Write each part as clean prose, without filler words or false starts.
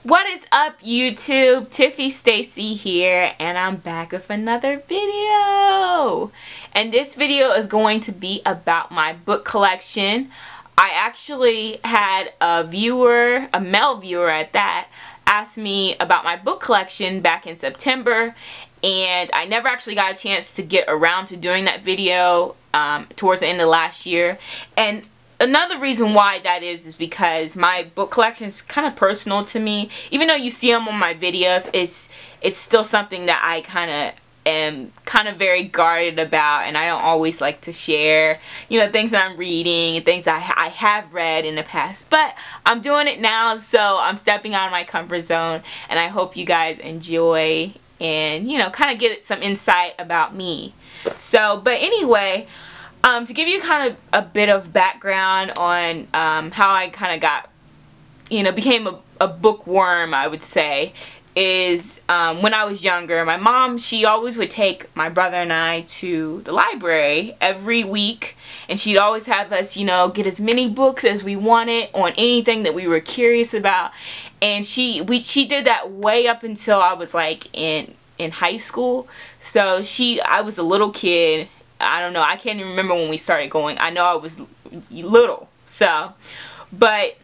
What is up, YouTube? Tiffy Stacey here, and I'm back with another video. And this video is going to be about my book collection. I actually had a viewer, a male viewer at that, ask me about my book collection back in September, and I never actually got a chance to get around to doing that video towards the end of last year. And another reason why that is because my book collection is kind of personal to me. Even though you see them on my videos, it's still something that I am very guarded about, and I don't always like to share, you know, things that I'm reading and things I have read in the past. But I'm doing it now, so I'm stepping out of my comfort zone, and I hope you guys enjoy and, you know, kind of get some insight about me. So, but anyway, to give you kind of a bit of background on how I kind of got, you know, became a bookworm, I would say, is when I was younger, my mom, she always would take my brother and I to the library every week, and she'd always have us, you know, get as many books as we wanted on anything that we were curious about. And she did that way up until I was like in high school. So I was a little kid. I don't know, I can't even remember when we started going. I know I was little, so, but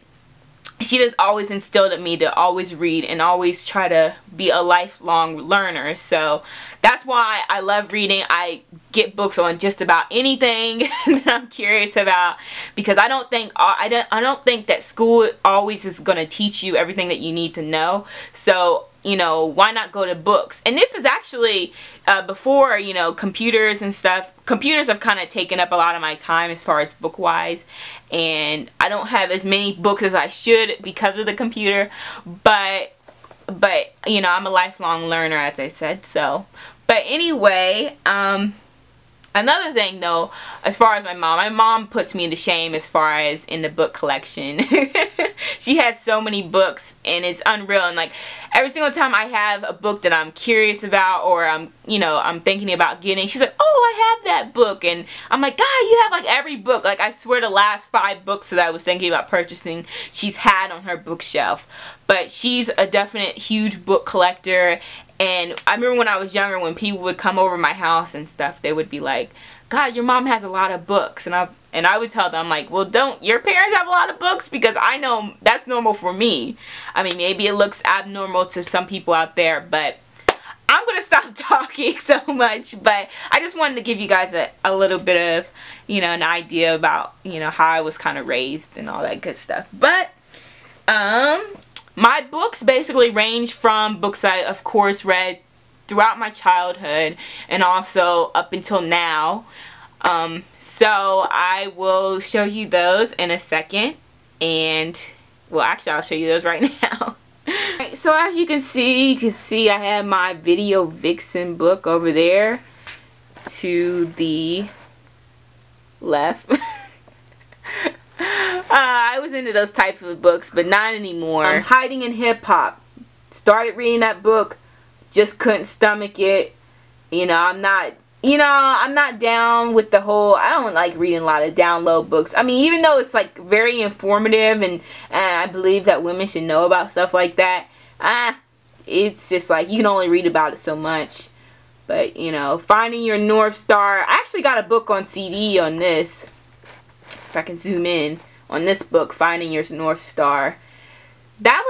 she just always instilled in me to always read and always try to be a lifelong learner. So that's why I love reading. I get books on just about anything that I'm curious about, because I don't think that school always is going to teach you everything that you need to know. So, you know, why not go to books? And this is actually before, you know, computers and stuff. Computers have kind of taken up a lot of my time as far as book wise, and I don't have as many books as I should because of the computer, but you know, I'm a lifelong learner, as I said. So, but anyway, another thing though, as far as my mom puts me to shame as far as in the book collection. She has so many books, and it's unreal. And like every single time I have a book that I'm curious about, or I'm thinking about getting, she's like, "Oh, I have that book," and I'm like, "God, you have like every book." Like I swear, the last 5 books that I was thinking about purchasing, she's had on her bookshelf. But she's a definite huge book collector. And I remember when I was younger, when people would come over my house and stuff, they would be like, "God, your mom has a lot of books." And I would tell them, like, "Well, don't your parents have a lot of books? Because I know that's normal for me." I mean, maybe it looks abnormal to some people out there, but I'm going to stop talking so much. But I just wanted to give you guys a little bit of, you know, an idea about, you know, how I was kind of raised and all that good stuff. But, my books basically range from books I, of course, read throughout my childhood and also up until now. So I will show you those in a second, and well, actually I'll show you those right now. Right, so as you can see I have my Video Vixen book over there to the left. I was into those type of books, but not anymore. Hiding in Hip Hop. Started reading that book, just couldn't stomach it. You know, I'm not down with the whole, I don't like reading a lot of download books. I mean, even though it's like very informative and I believe that women should know about stuff like that, it's just like you can only read about it so much. But, you know, Finding Your North Star. I actually got a book on CD on this. If I can zoom in on this book, Finding Your North Star. That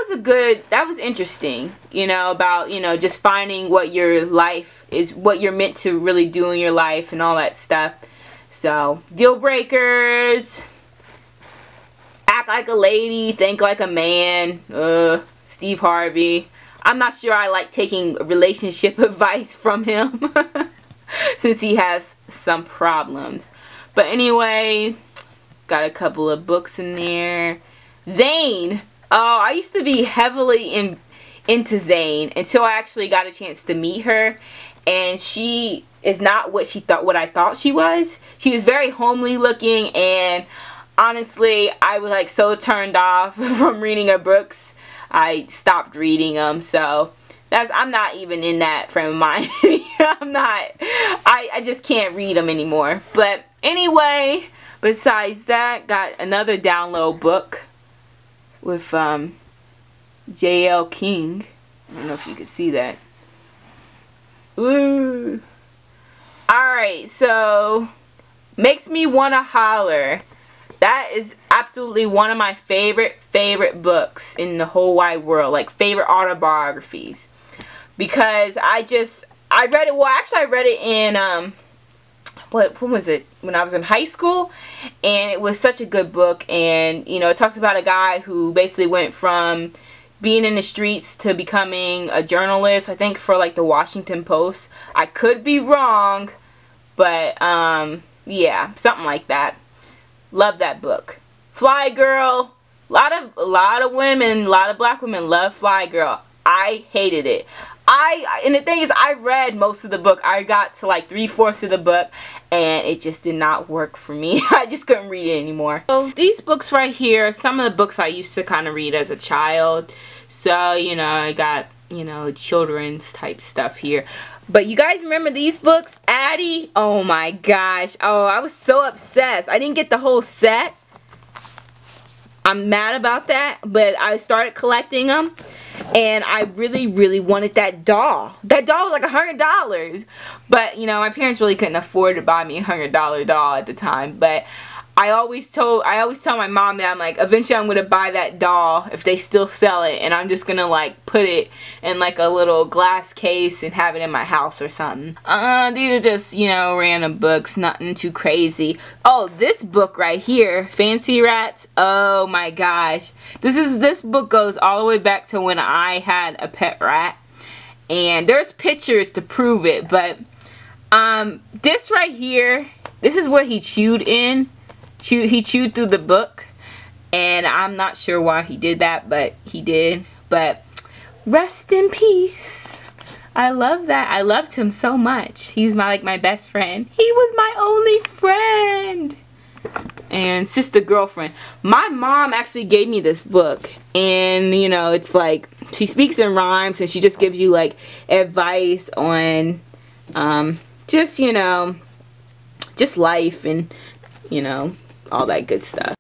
was interesting, you know, about, you know, just finding what your life is, what you're meant to really do in your life and all that stuff. So, Deal Breakers, Act Like a Lady, Think Like a Man, Steve Harvey. I'm not sure I like taking relationship advice from him since he has some problems. But anyway, got a couple of books in there. Zane. Oh, I used to be heavily into Zane until I actually got a chance to meet her, and she is not what I thought she was. She was very homely looking, and honestly, I was like so turned off from reading her books, I stopped reading them. So I'm not even in that frame of mind. I just can't read them anymore. But anyway, besides that, got another download book with J.L. King. I don't know if you can see that. Ooh. Alright, so Makes Me Wanna Holler. That is absolutely one of my favorite books in the whole wide world. Like, favorite autobiographies. Because I read it, well actually I read it in, when was it? When I was in high school. And it was such a good book. And, you know, it talks about a guy who basically went from being in the streets to becoming a journalist, I think for like the Washington Post. I could be wrong, but yeah, something like that. Love that book. Fly Girl. A lot of women, a lot of black women love Fly Girl. I hated it. And the thing is, I read most of the book. I got to like 3/4 of the book and it just did not work for me. I just couldn't read it anymore. So these books right here, some of the books I used to kind of read as a child. So, you know, I got, you know, children's type stuff here. But you guys remember these books? Addie? Oh my gosh. Oh, I was so obsessed. I didn't get the whole set. I'm mad about that. But I started collecting them. And I really wanted that doll. That doll was like $100. But, you know, my parents really couldn't afford to buy me a $100 doll at the time. But I always tell my mom that I'm like, eventually I'm going to buy that doll if they still sell it. And I'm just going to like put it in like a little glass case and have it in my house or something. These are just, you know, random books. Nothing too crazy. Oh, this book right here, Fancy Rats. Oh my gosh. This book goes all the way back to when I had a pet rat. And there's pictures to prove it. But this right here, this is what he chewed in. He chewed through the book, and I'm not sure why he did that, but he did. But rest in peace. I love that. I loved him so much. He's like my best friend. He was my only friend and sister girlfriend. My mom actually gave me this book, and you know, it's like she speaks in rhymes, and she just gives you like advice on just, you know, just life and, you know, all that good stuff.